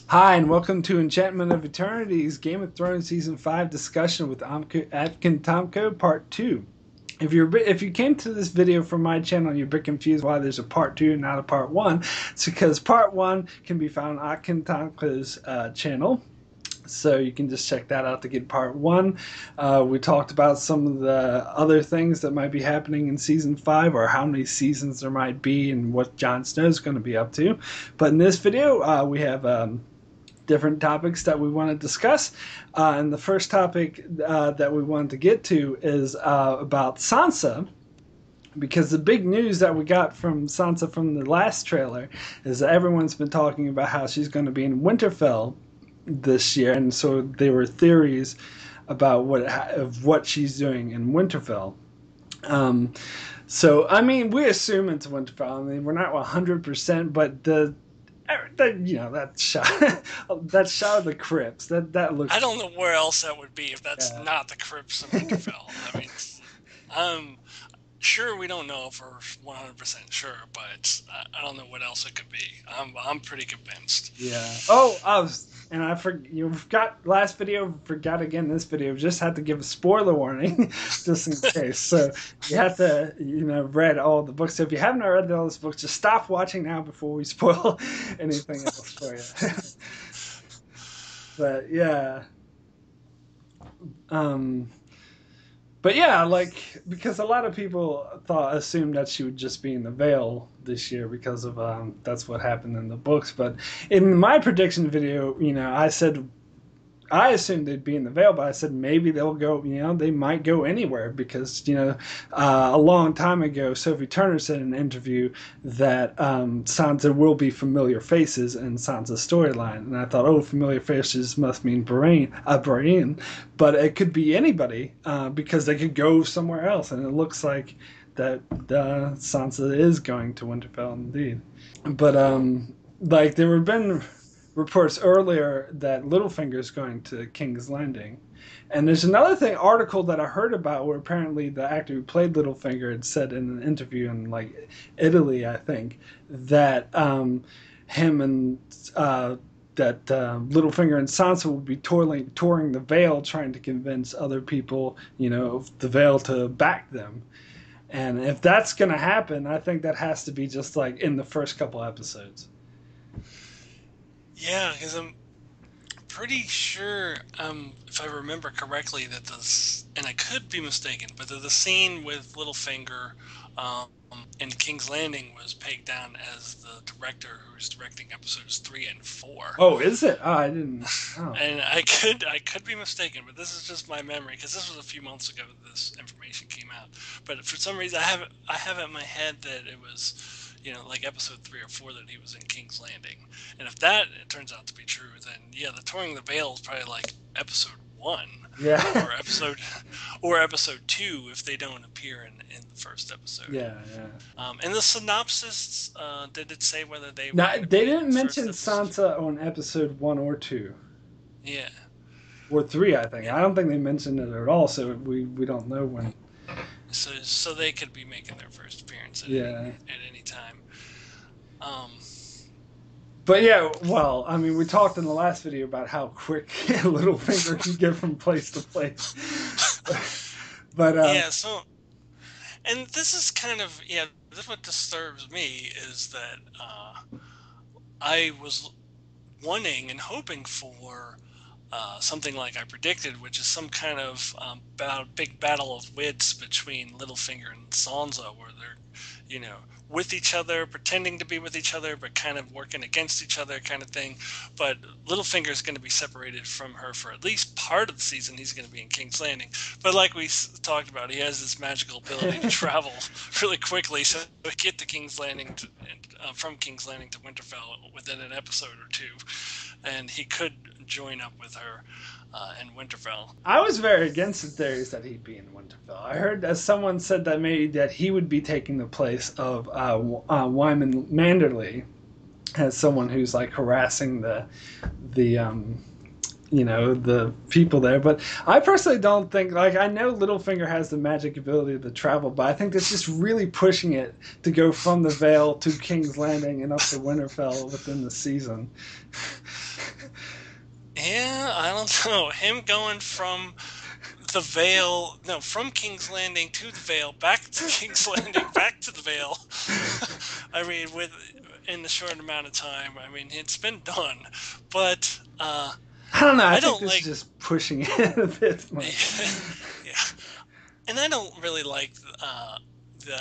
Hi, and welcome to Enchantment of Eternity's Game of Thrones Season 5 discussion with Akton Tamko Part 2. If you came to this video from my channel and you're a bit confused why there's a Part 2 and not a Part 1, it's because Part 1 can be found on Akton Tamko's channel. So you can just check that out to get Part 1. We talked about some of the other things that might be happening in Season 5, or how many seasons there might be and what Jon Snow's going to be up to. But in this video, we have different topics that we want to discuss. And the first topic that we wanted to get to is about Sansa, because the big news that we got from Sansa from the last trailer is that everyone's been talking about how she's going to be in Winterfell this year, and so there were theories about what she's doing in Winterfell. So I mean, we assume it's Winterfell. I mean, we're not 100%, but that shot, that shot of the crypts, that looks. I don't know where else that would be if that's Yeah. not the crypts of Winterfell. I mean, I'm sure we don't know for 100% sure, but I don't know what else it could be. I'm pretty convinced. Yeah. Oh, you forgot last video, forgot again this video. Just had to give a spoiler warning, just in case. So you have to, read all the books. So if you haven't read all those books, just stop watching now before we spoil anything else for you. But yeah. Um, But yeah, because a lot of people assumed that she would just be in the Vale this year because of that's what happened in the books. But in my prediction video, I assumed they'd be in the Vale, but I said maybe they'll go. They might go anywhere because a long time ago, Sophie Turner said in an interview that Sansa will be familiar faces in Sansa's storyline, and I thought, oh, familiar faces must mean Brienne, but it could be anybody because they could go somewhere else, and it looks like that Sansa is going to Winterfell indeed. But there have been reports earlier that Littlefinger's going to King's Landing. And there's another article that I heard about where apparently the actor who played Littlefinger had said in an interview in Italy, I think, that him and Littlefinger and Sansa will be touring the Vale, trying to convince other people, of the Vale to back them. And if that's going to happen, I think that has to be just in the first couple episodes. Yeah, because I'm pretty sure, if I remember correctly, that and I could be mistaken, but the scene with Littlefinger in King's Landing was pegged down as the director who's directing episodes 3 and 4. Oh, is it? Oh, I didn't. Oh. And I could be mistaken, but this is just my memory because this was a few months ago that this information came out. But for some reason, I have it in my head that it was, like episode 3 or 4 that he was in King's Landing. And if that turns out to be true, then yeah, the touring the Vale is probably like episode 1. Yeah. or episode 2 if they don't appear in the first episode. Yeah. And the synopsis, did it say whether they? Now, they didn't mention Sansa on episode 1 or 2. Yeah. Or 3, I think. I don't think they mentioned it at all, so we don't know when. So they could be making their first appearance at any time. But yeah, well, I mean, we talked in the last video about how quick Littlefinger can get from place to place. But yeah, so, and this is this is what disturbs me is that I was wanting and hoping for something like I predicted, which is some kind of big battle of wits between Littlefinger and Sansa, where they're, with each other, pretending to be with each other, but kind of working against each other kind of thing. But Littlefinger is going to be separated from her for at least part of the season. He's going to be in King's Landing. But like we talked about, he has this magical ability to travel really quickly, so we get to King's Landing, from King's Landing to Winterfell within an episode or two. And he could join up with her in Winterfell. I was very against the theories that he'd be in Winterfell. I heard that someone said that maybe that he would be taking the place of Wyman Manderley as someone who's harassing the people there. But I personally don't think, I know Littlefinger has the magic ability to travel, but I think that's just really pushing it to go from the Vale to King's Landing and up to Winterfell within the season. Yeah, I don't know. Him going from the Vale, no, from King's Landing to the Vale, back to King's Landing, back to the Vale. I mean, with in a short amount of time. I mean, it's been done, but I don't know. I I think don't this is like. just pushing it a bit much. Yeah, and I don't really like the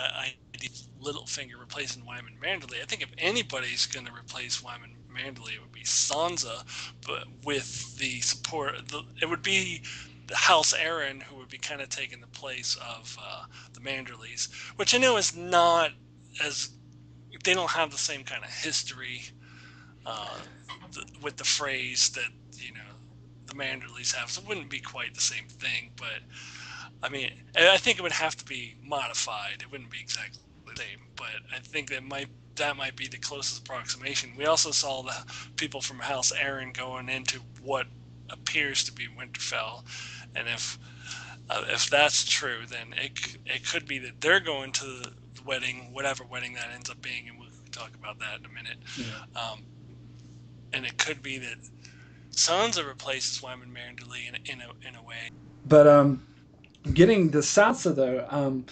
idea of Littlefinger replacing Wyman Manderley. I think if anybody's going to replace Wyman Manderley, it would be Sansa, but with the support, it would be the House Aaron who would be kind of taking the place of the Manderleys, which I know is not as they don't have the same kind of history uh, with the phrase that the Manderleys have, so it wouldn't be quite the same thing, but I mean, I think it would have to be modified. It wouldn't be exactly the same, but I think that might be the closest approximation. We also saw the people from House Aaron going into what appears to be Winterfell, and if that's true, then it could be that they're going to the wedding, whatever wedding that ends up being, and we'll talk about that in a minute. Yeah. And it could be that Sansa replaces Wyman Manderley in a way. But getting to Sansa though,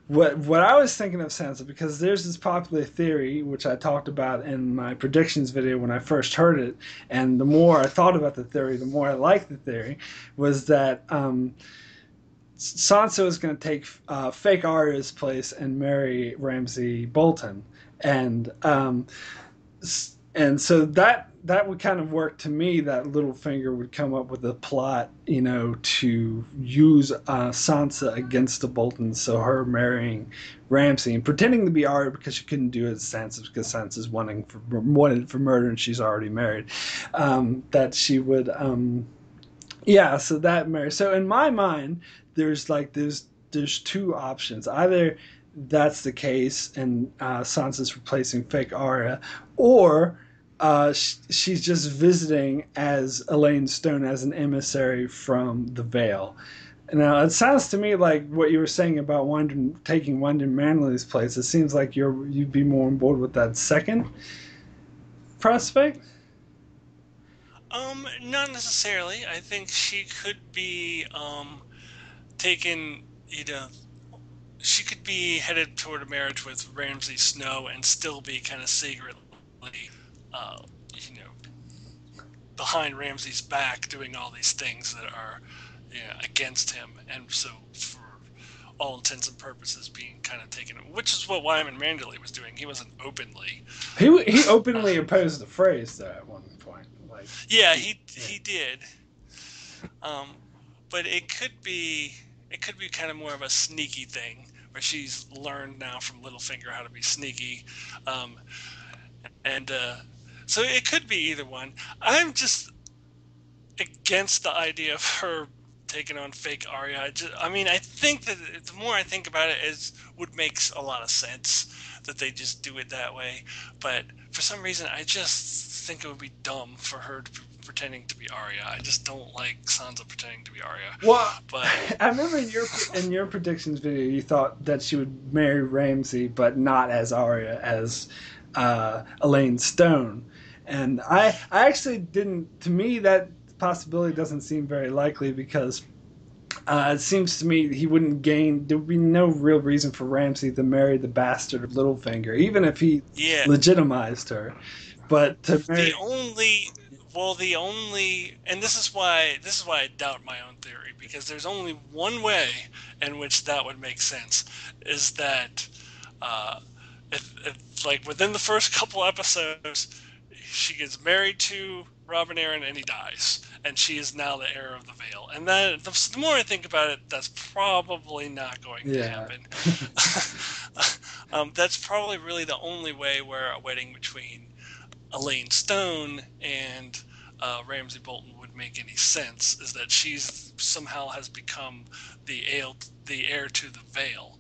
what I was thinking of Sansa, because there's this popular theory which I talked about in my predictions video when I first heard it, and the more I thought about the theory, the more I liked the theory, was that Sansa was going to take fake Arya's place and marry Ramsay Bolton, and so that would kind of work to me. That Littlefinger would come up with a plot, to use Sansa against the Boltons, so her marrying Ramsay and pretending to be Arya because she couldn't do it as Sansa because Sansa's wanted for murder and she's already married. That she would, yeah. So that marry. So in my mind, there's two options. Either that's the case and Sansa's replacing fake Arya, or she's just visiting as Elaine Stone as an emissary from the Vale. Now it sounds to me like what you were saying about taking Wyndham Manley's place. It seems like you'd be more on board with that second prospect. Not necessarily. I think she could be taken. She could be headed toward a marriage with Ramsay Snow and still be kind of secretly, uh, you know, behind Ramsay's back, doing all these things that are, against him, and so for all intents and purposes, being kind of taken, which is what Wyman Manderley was doing. He wasn't openly. He openly opposed the phrase though at one point. Like, Yeah, yeah. he did. Um, but it could be kind of more of a sneaky thing where she's learned now from Littlefinger how to be sneaky, um, and so it could be either one. I'm just against the idea of her taking on fake Arya. I mean, I think that the more I think about it, would makes a lot of sense that they just do it that way. But for some reason, I just think it would be dumb for her to be pretending to be Arya. I just don't like Sansa pretending to be Arya. Well, But I remember in your predictions video, you thought that she would marry Ramsay, but not as Arya, as Elaine Stone. And I actually didn't. To me, that possibility doesn't seem very likely because it seems to me he wouldn't gain. There would be no real reason for Ramsay to marry the bastard of Littlefinger, even if he yeah, legitimized her. But to the marry, only well, the only, and this is why I doubt my own theory, because there's only one way in which that would make sense, is that uh, if like within the first couple episodes, she gets married to Robin Aaron and he dies, and she is now the heir of the Vale. And that the more I think about it, that's probably not going to yeah. happen. That's probably really the only way where a wedding between Elaine Stone and Ramsay Bolton would make any sense, is that she's somehow has become the heir to the Vale,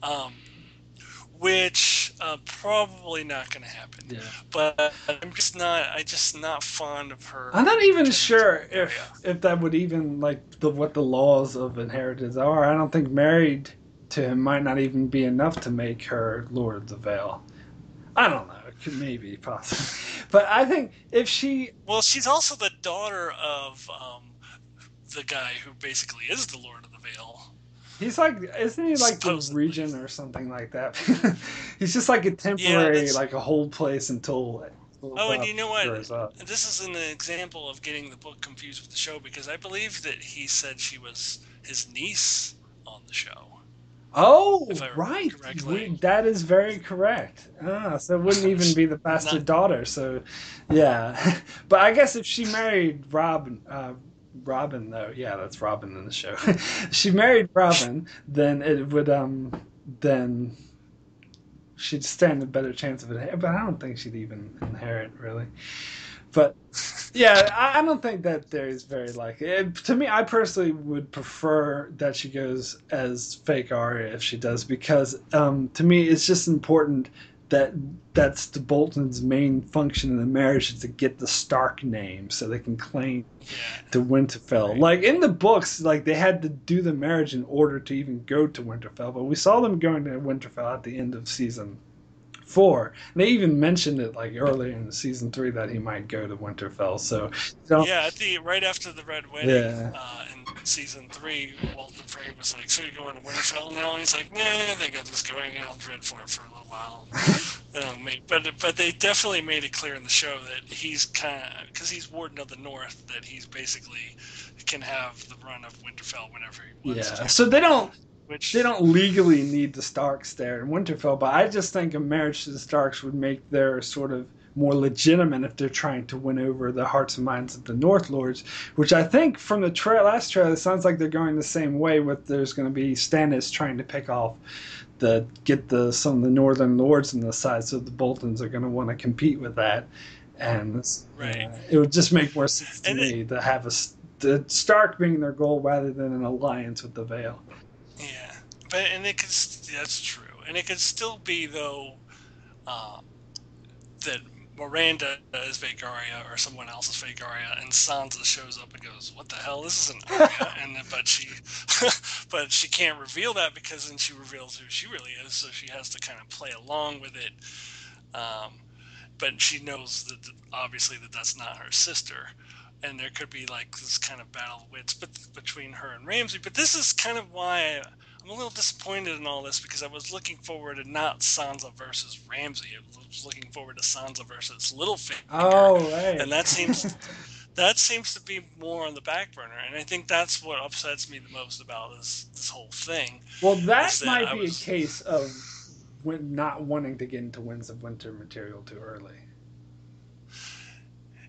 um, which probably not going to happen. Yeah. But I'm just not fond of I'm her not even pretending to sure be Arya. if that would even like what the laws of inheritance are. I don't think married to him might not even be enough to make her Lord of the Vale. I don't know. could maybe possibly, but I think if she, Well, she's also the daughter of the guy who basically is the Lord of the Vale, he's like, isn't he like the supposedly. regent or something like that? He's just like a Yeah, temporary, that's. like a hold place until Oh, and Rob you know what? grows up. This is an example of getting the book confused with the show because I believe that he said she was his niece on the show, if Oh, I remember right. correctly. That is very correct. So it wouldn't even be the Not. bastard daughter. So, yeah. But I guess if she married Robin though, yeah, that's Robin in the show. She married Robin, then it would then she'd stand a better chance of it. But I don't think she'd even inherit really. But yeah, I don't think that there is very likely. To me, I personally would prefer that she goes as fake Arya if she does, because to me, it's just important that that's the Bolton's main function in the marriage is to get the Stark name so they can claim Yeah. to Winterfell. Right. Like in the books, like they had to do the marriage in order to even go to Winterfell, but we saw them going to Winterfell at the end of season 4. And they even mentioned it like earlier in season 3 that he might go to Winterfell. So, don't, Yeah, right after the Red Wedding yeah, in season 3, Walter Frey was like, "So you're going to Winterfell now?" And he's like, "Nah, I think I'm just going out and Dreadfort for a little while." But they definitely made it clear in the show that he's kind of, because he's Warden of the North, that he's basically can have the run of Winterfell whenever he wants yeah. to. So they Which, don't legally need the Starks there in Winterfell, but I just think a marriage to the Starks would make their sort of more legitimate if they're trying to win over the hearts and minds of the North Lords, which I think from the last trailer, it sounds like they're going the same way. With there's going to be Stannis trying to pick off get some of the Northern Lords on the side, so the Boltons are going to want to compete with that, and right. it would just make more sense to And me to have the Stark being their goal rather than an alliance with the Vale. yeah, and it could, that's true. And it could still be, though, uh, that Miranda is fake Arya or someone else is fake Arya, and Sansa shows up and goes, "What the hell? This isn't Arya." But she can't reveal that because then she reveals who she really is, so she has to kind of play along with it. Um, but she knows that obviously that's not her sister, and there could be like this kind of battle of wits between her and Ramsay. But this is kind of why I'm a little disappointed in all this, because I was looking forward to not Sansa versus Ramsay. I was looking forward to Sansa versus Littlefinger, Oh, right. and that seems to be more on the back burner. And I think that's what upsets me the most about this whole thing, Well, is that that might I be a was. case of not wanting to get into Winds of Winter material too early.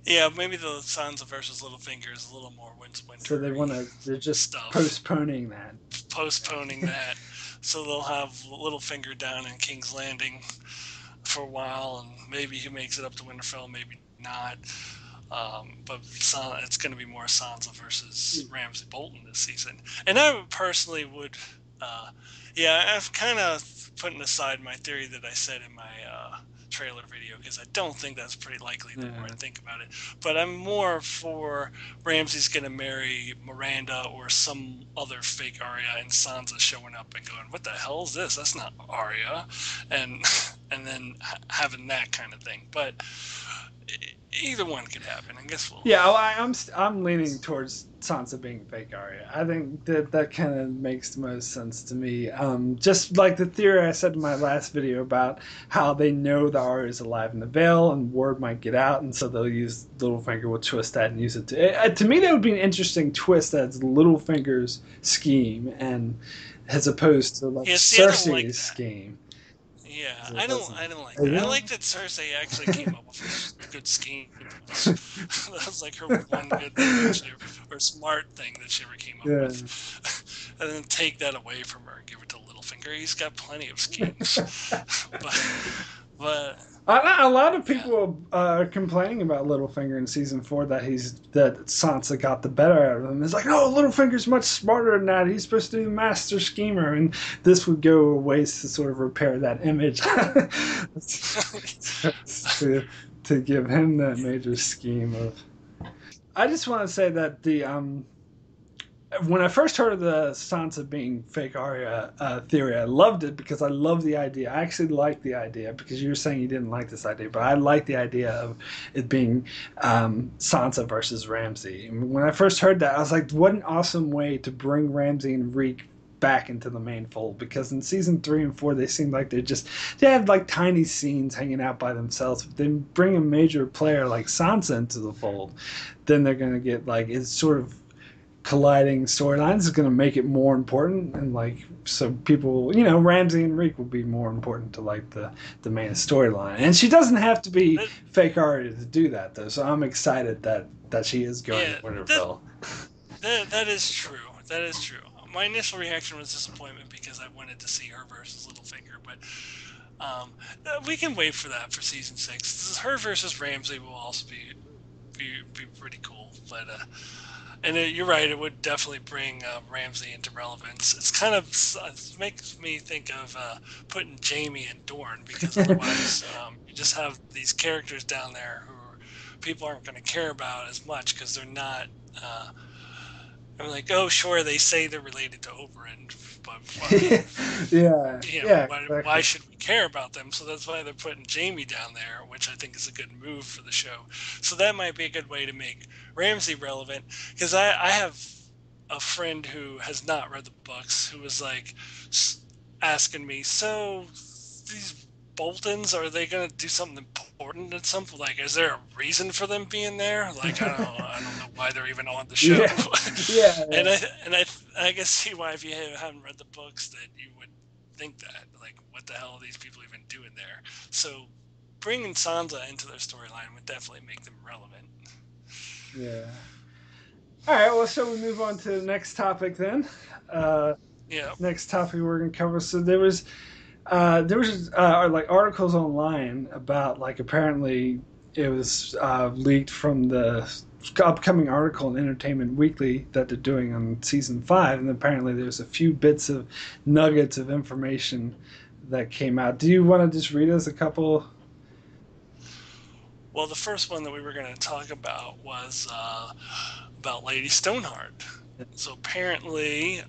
Yeah, maybe the Sansa versus Littlefinger is a little more So wintery they're just stuff, postponing that. postponing that, so they'll have Littlefinger down in King's Landing for a while, and maybe he makes it up to Winterfell, maybe not. But it's going to be more Sansa versus Ramsay Bolton this season, and I personally would. Uh, yeah, I've kind of putting aside my theory that I said in my trailer video, because I don't think that's pretty likely the more I Yeah. think about it. But I'm more for Ramsay's going to marry Miranda or some other fake Arya, and Sansa showing up and going, "What the hell is this? That's not Arya," and and then having that kind of thing. But either one could happen. I guess we'll. Yeah, well, I'm leaning towards Sansa being fake Arya. I think that kind of makes the most sense to me. Just like the theory I said in my last video about how they know the Arya is alive in the Vale, and word might get out, and so they'll use Littlefinger will twist that and use it to me. That would be an interesting twist. That's Littlefinger's scheme, and as opposed to like Yeah, see, I don't like Cersei's that. scheme. Yeah, 'Cause it I don't. doesn't. I don't like Oh, that. I yeah? like that Cersei actually came up with a good scheme. That was like her one good thing that she, or smart thing that she ever came up Yeah. with, and then take that away from her and give it to Littlefinger. He's got plenty of schemes, but A lot of yeah, people are complaining about Littlefinger in season 4 that Sansa got the better out of him. It's like, no, Littlefinger's much smarter than that. He's supposed to be the master schemer, and this would go ways to sort of repair that image to to give him that major scheme of. I just want to say that when I first heard of the Sansa being fake Arya theory, I loved it because I love the idea. I actually like the idea because you were saying you didn't like this idea, but I like the idea of it being Sansa versus Ramsay. And when I first heard that, I was like, what an awesome way to bring Ramsay and Reek back into the main fold, because in season 3 and 4 they seem like they have like tiny scenes hanging out by themselves, but then bring a major player like Sansa into the fold, then they're gonna get like it's sort of colliding storylines is going to make it more important, and like so people, Ramsay and Reek will be more important to like the main storyline, and she doesn't have to be That, fake Arya to do that though, so I'm excited that she is going yeah, to Winterfell. that is true. That is true. My initial reaction was disappointment because I wanted to see her versus Littlefinger, but we can wait for that for season 6. This is her versus Ramsay will also be pretty cool, but and you're right, it would definitely bring Ramsay into relevance. It's kind of it makes me think of putting Jamie and Dorne, because otherwise you just have these characters down there who people aren't going to care about as much because they're not. I'm like, oh, sure, they say they're related to Oberyn, but I mean, Yeah, yeah, why exactly. should we care about them? So that's why they're putting Jamie down there, which I think is a good move for the show. So that might be a good way to make Ramsay relevant, because I have a friend who has not read the books who was like asking me, so these Boltons, are they going to do something important at some point? Like, is there a reason for them being there? Like, I don't know why they're even on the show. Yeah, yeah, and yeah. I can see why, if you haven't read the books, that you would think that, like, what the hell are these people even doing there? So bringing Sansa into their storyline would definitely make them relevant. Yeah. All right, well, shall we move on to the next topic then? uh Yeah. Next topic we're going to cover, so there was like articles online about like apparently it was leaked from the upcoming article in Entertainment Weekly that they're doing on season 5, and apparently there's a few bits of nuggets of information that came out. Do you want to just read us a couple? Well, the first one that we were going to talk about was about Lady Stoneheart. So apparently,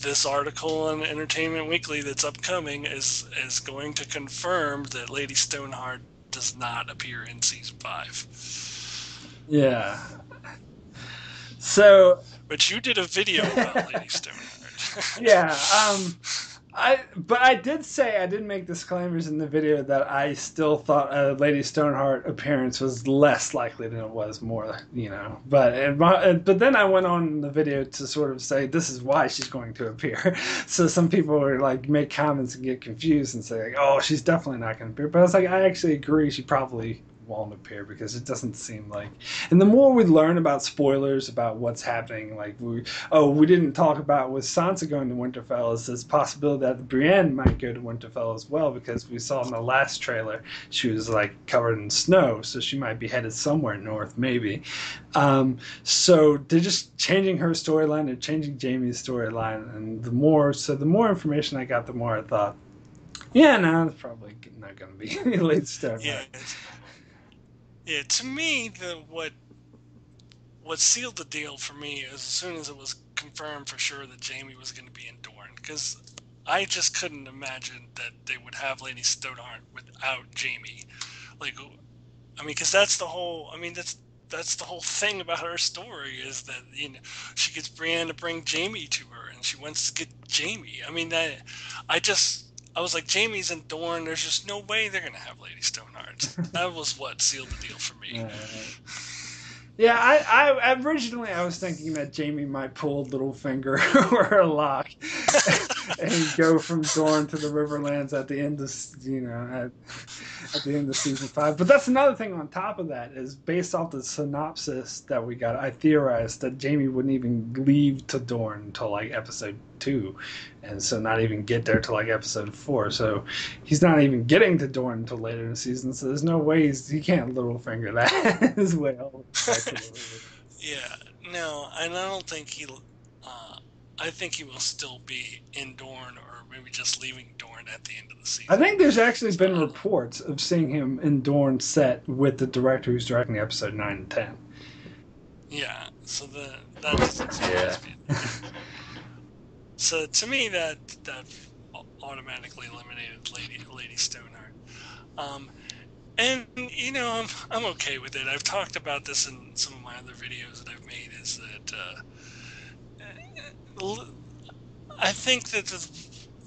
this article in Entertainment Weekly that's upcoming is going to confirm that Lady Stoneheart does not appear in season 5. Yeah. So But you did a video about Lady Stoneheart. yeah, but I did say, I did make disclaimers in the video that I still thought Lady Stoneheart appearance was less likely than it was more, but then I went on in the video to sort of say this is why she's going to appear. So some people were like make comments and get confused and say like, oh, she's definitely not going to appear. But I was like, I actually agree, she probably won't appear because it doesn't seem like. And the more we learn about spoilers about what's happening, like we didn't talk about with Sansa going to Winterfell, is this possibility that Brienne might go to Winterfell as well, because we saw in the last trailer she was like covered in snow, so she might be headed somewhere north, maybe. So they're just changing her storyline, they're changing Jaime's storyline, and the more information I got, the more I thought, yeah, no, it's probably not going to be late yeah, Stoneheart. yeah. To me, the what sealed the deal for me is as soon as it was confirmed for sure that Jamie was going to be in Dorne, because I just couldn't imagine that they would have Lady Stoneheart without Jamie. Like, I mean, because that's the whole. I mean, that's the whole thing about her story, is that she gets Brienne to bring Jamie to her, and she wants to get Jamie. I mean, I was like, Jamie's in Dorne. There's just no way they're gonna have Lady Stoneheart. So that was what sealed the deal for me. Uh, Yeah, I originally I was thinking that Jamie might pull Littlefinger or a lock and go from Dorne to the Riverlands at the end of at the end of season 5. But that's another thing on top of that is based off the synopsis that we got. I theorized that Jamie wouldn't even leave to Dorne until like episode 2, and so not even get there till like episode 4. So he's not even getting to Dorne until later in the season. So there's no way he can't Littlefinger that his way all back to the Riverlands. Yeah, no, and I don't think he. I think he will still be in Dorne, or maybe just leaving Dorne at the end of the I season. think there's actually So been reports of seeing him in Dorne set with the director who's directing episode 9 and 10. Yeah, so that doesn't Yeah. surprise me. So to me, that automatically eliminated Lady Stoneheart. Um, and I'm okay with it. I've talked about this in some of my other videos that I've made. Is that I think that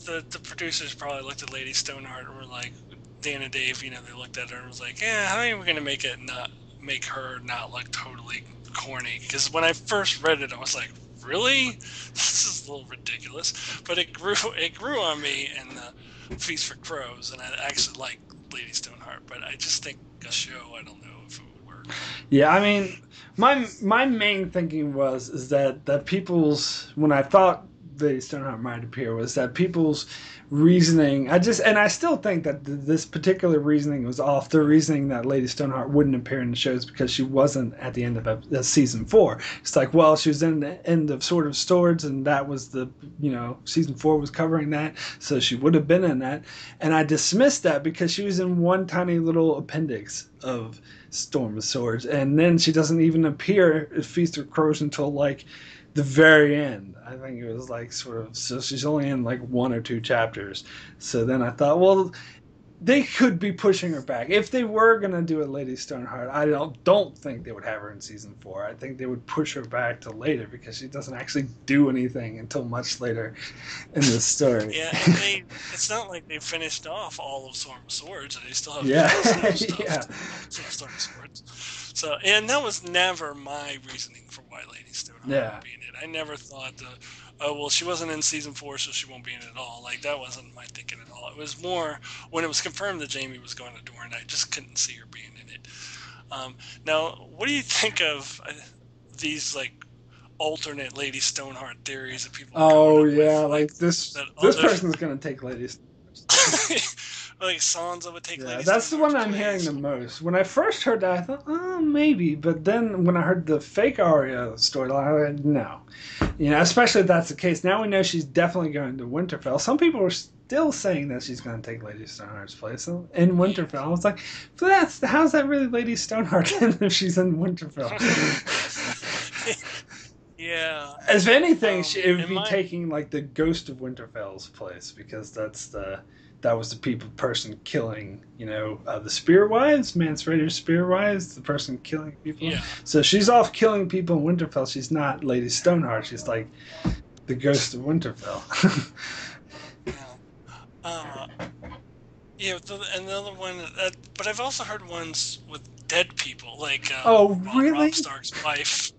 the producers probably looked at Lady Stoneheart and were like, Dan and Dave, they looked at her and was like, yeah, how are we gonna make her not look totally corny? Because when I first read it, I was like, really? This is a little ridiculous. But it grew on me in the Feast for Crows, and I actually like Lady Stoneheart. But I just think a show, I don't know if it would work. Yeah, I mean, my main thinking is that people's when I thought the Stoneheart might appear was that people's reasoning. I still think that this particular reasoning was off. The reasoning that Lady Stoneheart wouldn't appear in the shows because she wasn't at the end of season 4. It's like, well, she was in the end of Sword of Swords, and that was season 4 was covering that, so she would have been in that. And I dismissed that because she was in one tiny little appendix of Storm of Swords, and then she doesn't even appear at Feast of Crows until like the very end. I think it was like sort of so she's only in like 1 or 2 chapters. So then I thought, well, they could be pushing her back. If they were gonna do a Lady Stoneheart, I don't think they would have her in season 4. I think they would push her back to later because she doesn't actually do anything until much later in the story. Yeah, and it's not like they finished off all of Storm of Swords, and they still have Yeah, stuff yeah, to Storm of Swords. So, and that was never my reasoning for why Lady Stoneheart yeah. would be in it. I never thought, oh, well, she wasn't in season 4, so she won't be in it at all. Like, that wasn't my thinking at all. It was more when it was confirmed that Jaime was going to Dorne, I just couldn't see her being in it. Now, what do you think of these, like, alternate Lady Stoneheart theories that people are coming Oh up yeah, with, like like this that this other, person's gonna take Lady like Sansa would take Yeah, Lady that's the Stoneheart's one I'm hearing the place. most. When I first heard that, I thought, oh, maybe. But then when I heard the fake Arya storyline, I was like, no. Especially if that's the case. Now we know she's definitely going to Winterfell. Some people are still saying that she's going to take Lady Stoneheart's place in Winterfell. I was like, but how's that really Lady Stoneheart if she's in Winterfell? Yeah. As anything, it would And be my taking like the Ghost of Winterfell's place because that was the person killing, the Spearwives, Mance Rayder's Spearwives, the person killing people. yeah. So she's off killing people in Winterfell. She's not Lady Stoneheart. She's like the Ghost of Winterfell. Yeah. Uh, yeah. Another one, but I've also heard ones with dead people, like Oh, Robb really? Stark's wife.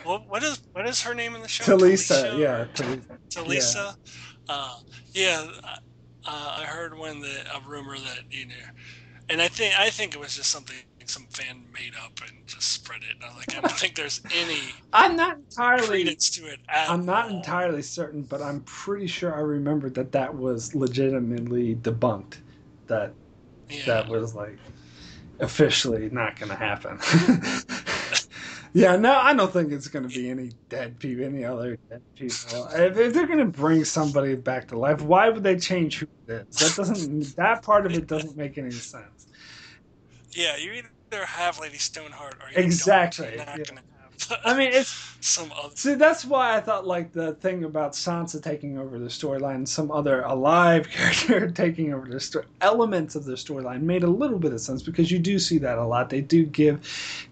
What is her name in the show? Talisa, Talisha yeah, or yeah. Talisa? Uh, yeah. I heard a rumor that and I think it was just something some fan made up and just spread it. And I'm like, I don't think there's any I'm not entirely credence to it at I'm not all. entirely certain, but I'm pretty sure I remember that was legitimately debunked. That Yeah, that was like officially not going to happen. Yeah, no, I don't think it's going to be any dead people, any other dead people. If they're going to bring somebody back to life, why would they change who it is? That part of it doesn't make any sense. yeah. You either have Lady Stoneheart or you don't. You're Exactly. not Yeah. gonna I have mean, it's some other. See, that's why I thought like the thing about Sansa taking over the storyline, and some other alive character taking over the elements of the storyline made a little bit of sense because you do see that a lot. They do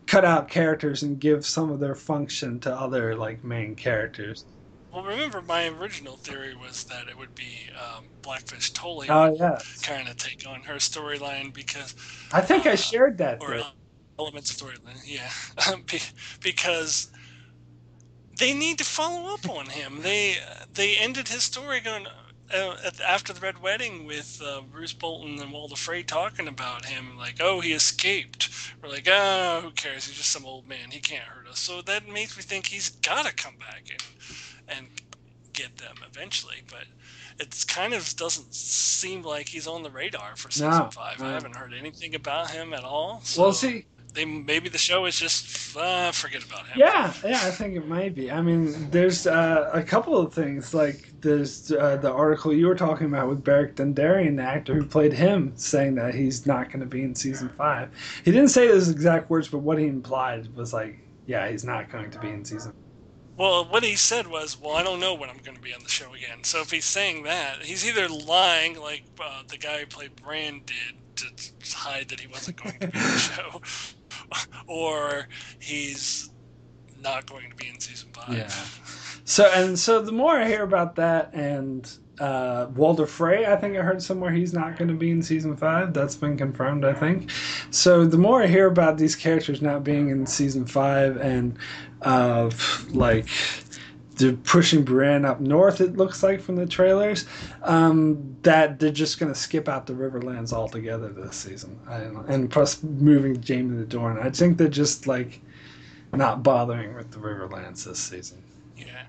cut out characters and give some of their function to other like main characters. Well, remember my original theory was that it would be Blackfish Tully Oh would yes, kind of take on her storyline because, I think I uh, shared that or theory. elements of storyline, yeah, because they need to follow up on him. They ended his story going after the Red Wedding with Bruce Bolton and Walder Frey talking about him, like, oh, he escaped. We're like, oh, who cares? He's just some old man. He can't hurt us. So that makes me think he's got to come back and get them eventually. But it kind of doesn't seem like he's on the radar for season No, 5. I no. haven't heard anything about him at all. Well, So see, maybe the show is just forget about him. yeah, I think it might be. I mean, there's a couple of things. Like there's the article you were talking about with Beric Dondarrion, the actor who played him, saying that he's not going to be in season 5. He didn't say those exact words, but what he implied was like Yeah, he's not going to be in season. Well, what he said was, "Well, I don't know when I'm going to be on the show again." So if he's saying that, he's either lying, like the guy who played Bran did, to hide that he wasn't going to be on the show, or he's not going to be in season Yeah. 5. So the more I hear about that, and Walder Frey, I think I heard somewhere he's not going to be in season 5. That's been confirmed, I think. So the more I hear about these characters not being in season 5, and uh, like they're pushing Brienne up north, it looks like from the trailers, that they're just going to skip out the Riverlands altogether this season. And plus moving Jaime to Dorne. I think they're just like not bothering with the Riverlands this season. Yeah.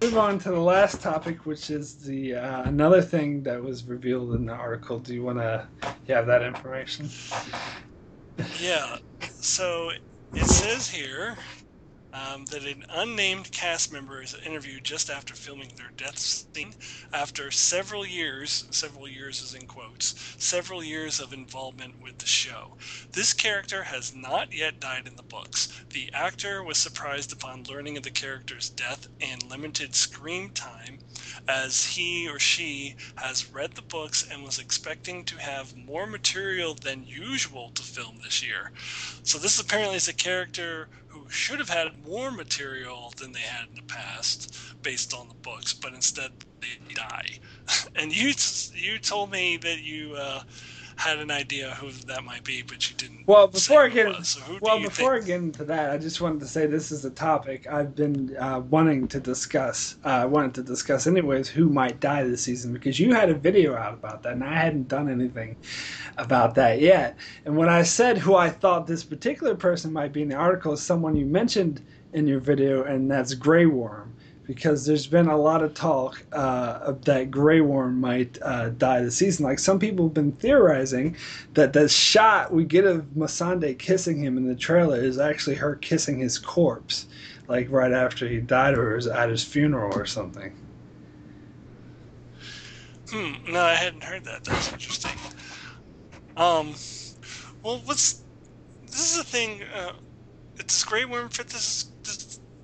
Move on to the last topic, which is the another thing that was revealed in the article. Do you want to have that information? Yeah. So it says here that an unnamed cast member is interviewed just after filming their death scene after several years is in quotes, several years of involvement with the show. This character has not yet died in the books. The actor was surprised upon learning of the character's death and limited screen time, as he or she has read the books and was expecting to have more material than usual to film this year. So this apparently is a character who should have had more material than they had in the past based on the books, but instead they die. And you told me that you had an idea who that might be, but you didn't Well, say before I who it get was. So who do well you think? before I get into that, I just wanted to say this is a topic I've been wanting to discuss. I wanted to discuss anyways who might die this season because you had a video out about that, and I hadn't done anything about that yet. And when I said who I thought this particular person might be in the article, is someone you mentioned in your video, and that's Grey Worm. Because there's been a lot of talk that Grey Worm might die this season. Like some people have been theorizing that the shot we get of Missandei kissing him in the trailer is actually her kissing his corpse, like right after he died or at his funeral or something. No, I hadn't heard that. That's interesting. Um, well, this is the thing. Does Grey Worm fit this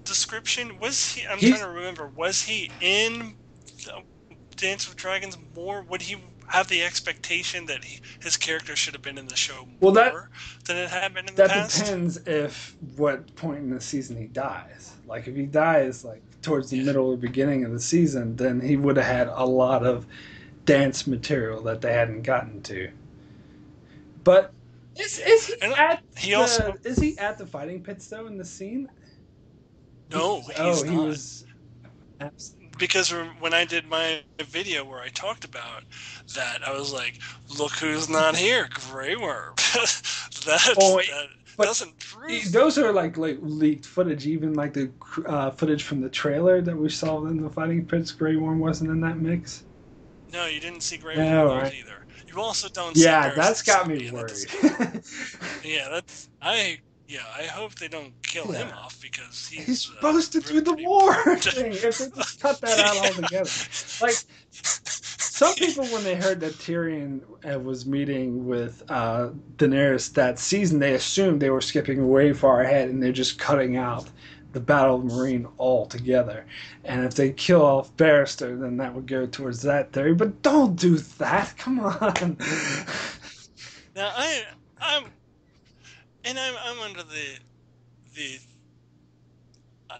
description? Was he? I'm trying He's to remember. Was he in Dance with Dragons more? Would he have the expectation that his character should have been in the show well more than it had been in the that past? depends if what point in the season he dies. Like if he dies like towards the Yeah. middle or beginning of the season, then he would have had a lot of dance material that they hadn't gotten to. But is he And at he also the fighting pits though in the scene? no, Oh, he's he not. was absent. Because when I did my video where I talked about that, I was like, "Look who's not here, Grey Worm." Oh, That but doesn't prove. those are like leaked footage. Even like the footage from the trailer that we saw in the fighting pits. Grey Worm wasn't in that mix. No, you didn't see Grey Worm in All those right. either. You also don't see Yeah, that's Barrister got me Sully, and that worried. doesn't. Yeah, that's I. Yeah, I hope they don't kill him Yeah. off because He's he's supposed to do the pretty war important. thing. If they just cut that out altogether, like some people when they heard that Tyrion was meeting with Daenerys that season, they assumed they were skipping way far ahead and they're just cutting out the Battle of Marine altogether. And if they kill off Barrister, then that would go towards that theory. But don't do that. Come on. Now I'm I'm under the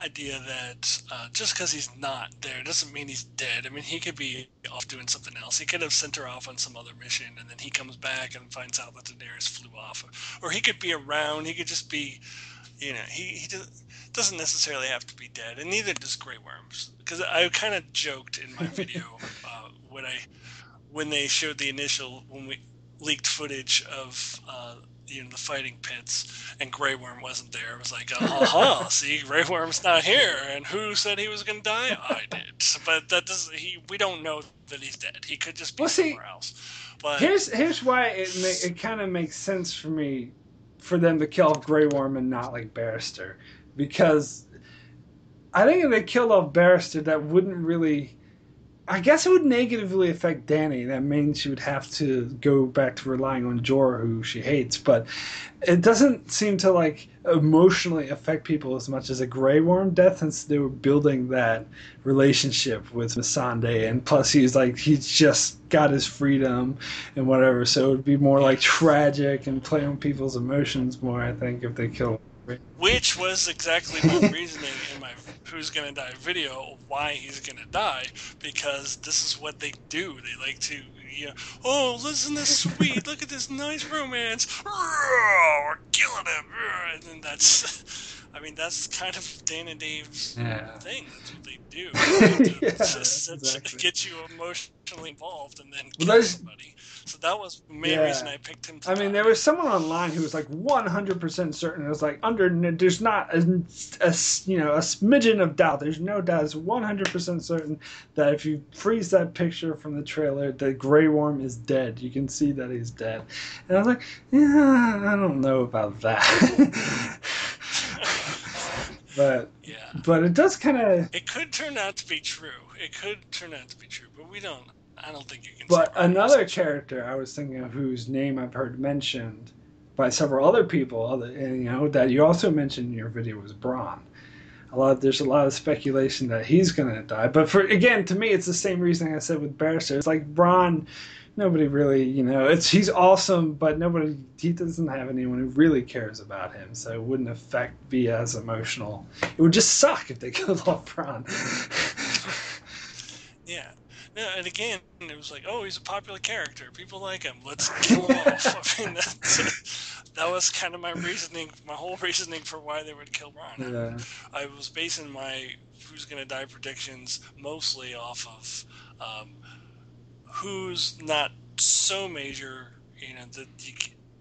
idea that just because he's not there doesn't mean he's dead. I mean, he could be off doing something else. He could have sent her off on some other mission, and then he comes back and finds out that Daenerys flew off. Or he could be around. He could just be, he doesn't necessarily have to be dead, and neither does Grey Worms. Because I kind of joked in my video when they showed the initial when we leaked footage of the fighting pits and Grey Worm wasn't there. It was like, aha, see, Grey Worm's not here, and who said he was going to die? I did, but that doesn't. We don't know that he's dead. He could just be Well, see, somewhere else. But here's why it kind of makes sense for me for them to kill off Grey Worm and not like Barrister, because I think if they killed off Barrister, that wouldn't really I guess it would negatively affect Danny. That means she would have to go back to relying on Jorah, who she hates. But it doesn't seem to like emotionally affect people as much as a Grey Worm death, since they were building that relationship with Missandei, and plus he's just got his freedom and whatever. So it would be more like Yeah. tragic and play on people's emotions more. I think if they kill. Which was exactly my reasoning in my Who's Gonna Die video of why he's gonna die, because this is what they do. They like to, oh, listen to this sweet, look at this nice romance. We're killing him. And then I mean, that's kind of Dan and Dave's Yeah. thing. That's what they do. They like to Yeah, just exactly. get you emotionally involved and then Well, kill there's somebody. So that was the main reason yeah. I picked him to I mean, there die. was someone online who was like 100% certain. It was like there's not a smidgen of doubt. There's no doubt. It's 100% certain that if you freeze that picture from the trailer, the Grey Worm is dead. You can see that he's dead. And I was like, yeah, I don't know about that. but Yeah. but it does kind of. It could turn out to be true. It could turn out to be true, but we don't. I don't think you can say But another 100% sure. character I was thinking of whose name I've heard mentioned by several other people, and that you also mentioned in your video was Braun. There's a lot of speculation that he's gonna die. But for again, to me, it's the same reasoning I said with Barrister. It's like Braun. Nobody really, he's awesome, but he doesn't have anyone who really cares about him, so it wouldn't be as emotional. It would just suck if they killed off Braun. Yeah. No, and again, it was like, oh, he's a popular character. People like him. Let's kill him off. I mean, that was kind of my reasoning, my whole reasoning for why they would kill Ron. Yeah. I was basing my Who's Gonna Die predictions mostly off of who's not so major, that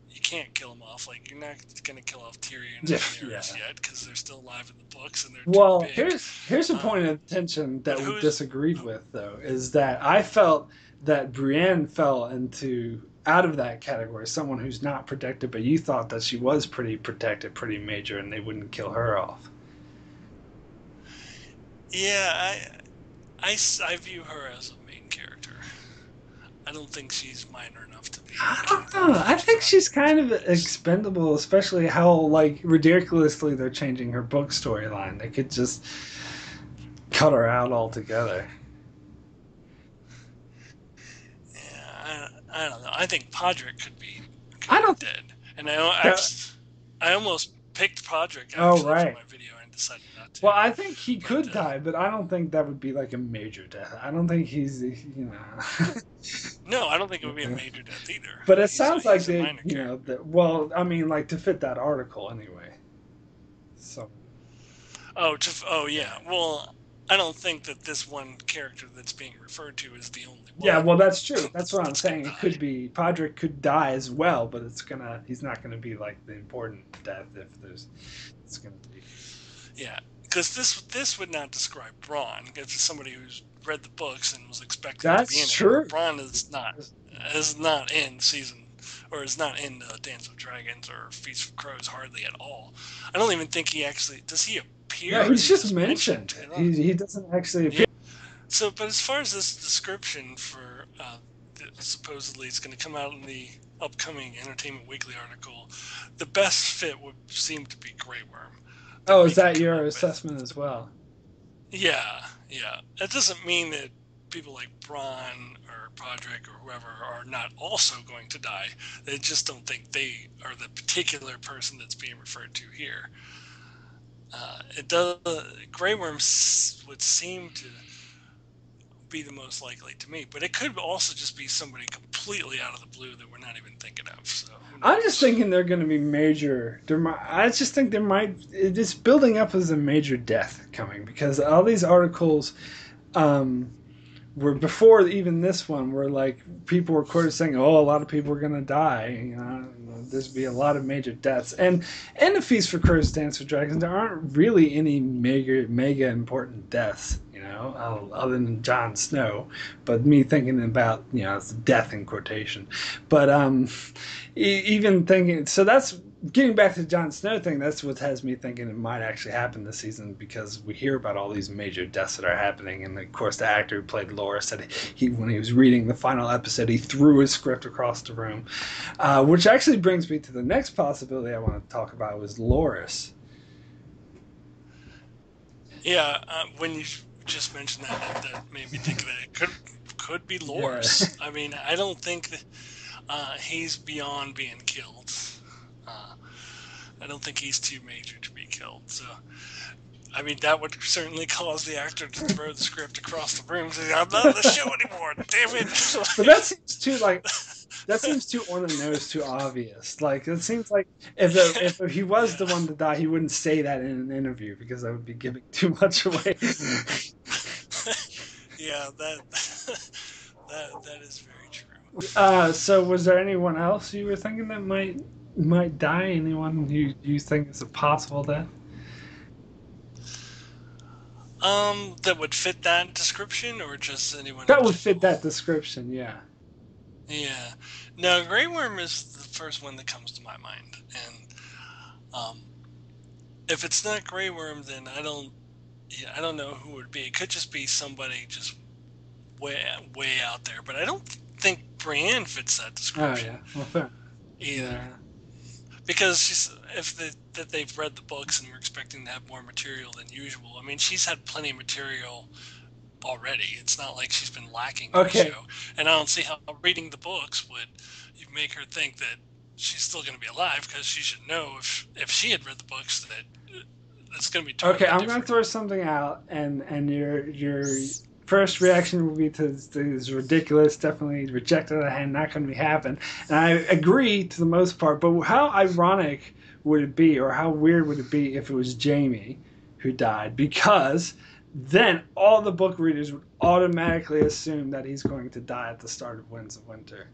you can't kill them off. Like, you're not going to kill off Tyrion and Yeah, Daenerys yeah. yet, because they're still alive in the books and they're too Well, big. here's a point of tension But that we who's disagreed with, though, is that I felt that Brienne fell into out of that category, someone who's not protected, but you thought that she was pretty protected, pretty major, and they wouldn't kill her off. Yeah, I view her as a main character. I don't think she's minor enough to be I killed don't know. off I just think out of she's kind of convenience. expendable, especially how like ridiculously they're changing her book storyline. They could just cut her out altogether. Yeah, I don't know. I think Podrick could I be don't. dead, and I almost picked Podrick Oh actually for right. my video and decided not to. Well, I think he But could die, but I don't think that would be like a major death. I don't think no, I don't think it would be a major death either. But it sounds like He's a they, minor character. well, I mean, like to fit that article anyway. So, Oh yeah. Well, I don't think that this one character that's being referred to is the only yeah, one well, that's true. That's what I'm that's gonna saying. It could die. be Podrick could die as well, but he's not gonna be like the important death if it's gonna be. Yeah, because this would not describe Braun. If it's somebody who's read the books and was expecting to be That's in it, true. Braun is not in season, or is not in Dance of Dragons or Feast of Crows hardly at all. I don't even think he actually does. He appear, No, or is he's he just just mentioned. mentioned? He doesn't actually Yeah. appear. So, but as far as this description for supposedly it's going to come out in the upcoming Entertainment Weekly article, the best fit would seem to be Grey Worm that Oh, we is could that come your up with. assessment as well? Yeah, yeah. That doesn't mean that people like Braun or Podrick or whoever are not also going to die. They just don't think they are the particular person that's being referred to here. It does. Grey Worm would seem to be the most likely to me, but it could also just be somebody completely out of the blue that we're not even thinking of. So who I'm just knows? thinking they're going to be major. I just think there might. It's building up as a major death coming because all these articles um, were before even this one, where like people were quoted saying, "Oh, a lot of people are going to die." There's be a lot of major deaths, and the Feast for Crows, Dance with Dragons, there aren't really any mega important deaths. Other than Jon Snow, but me thinking about it's death in quotation, but even thinking so that's getting back to the Jon Snow thing, that's what has me thinking it might actually happen this season because we hear about all these major deaths that are happening, and of course the actor who played Loras said when he was reading the final episode, he threw his script across the room, which actually brings me to the next possibility I want to talk about was Loras. Yeah, when you just mentioned that, that made me think that it could be Yeah. Loras. I mean, I don't think that he's beyond being killed. Uh, I don't think he's too major to be killed. So, I mean, that would certainly cause the actor to throw the script across the room. Say, I'm not in the show anymore. Damn But it! that seems too that seems too on the nose, too obvious. Like it seems like if he was the Yeah, one to die, he wouldn't say that in an interview because that would be giving too much away. yeah, that is very true. So was there anyone else you were thinking that might die? Anyone you think is a possible death? That would fit that description, or just anyone in That would fit general? that description. Yeah. Yeah. No, Grey Worm is the first one that comes to my mind, and um, if it's not Grey Worm, then yeah, I don't know who it would be. It could just be somebody just way way out there, but I don't think Brienne fits that Oh description yeah. Well, fair. either, Yeah. because if that they've read the books and we're expecting to have more material than usual. I mean, she's had plenty of material already. It's not like she's been lacking in the Okay. show, and I don't see how reading the books would you make her think that she's still going to be alive, because she should know if she had read the books that it's going to be Okay. totally I'm gonna different. throw something out, and your first reaction will be to this is ridiculous, definitely rejected, and not going to be happen. And I agree to the most part, but how ironic would it be, or how weird would it be if it was Jamie who died? Because then all the book readers would automatically assume that he's going to die at the start of Winds of Winter.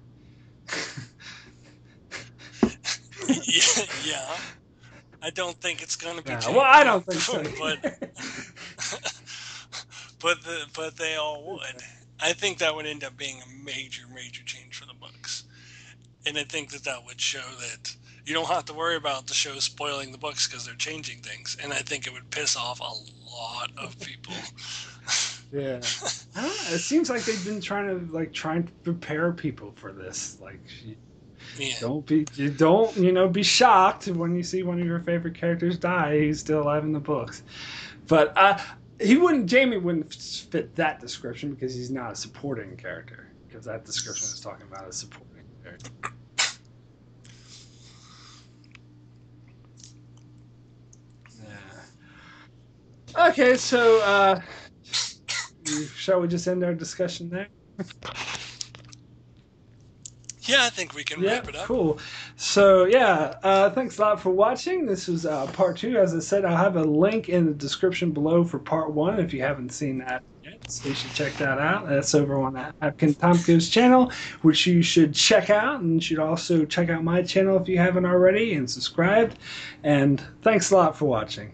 Yeah, yeah. I don't think it's going to be No, well, I Jamie, don't think so. but but they all would. I think that would end up being a major change for the books, and I think that would show that you don't have to worry about the show spoiling the books because they're changing things, and I think it would piss off a lot of people. Yeah. I don't know. It seems like they've been trying to prepare people for this. Like, Yeah, you don't be shocked when you see one of your favorite characters die. He's still alive in the books, but Jamie wouldn't fit that description because he's not a supporting character. Because that description is talking about a supporting character. Yeah. Okay, so shall we just end our discussion there? yeah. I think we can Yeah, wrap it up. cool. So yeah, thanks a lot for watching. This was part two. As I said, I'll have a link in the description below for part one if you haven't seen that yet. So you should check that out. That's over on Akton Tamko's channel, which you should check out, and you should also check out my channel if you haven't already and subscribed. And thanks a lot for watching.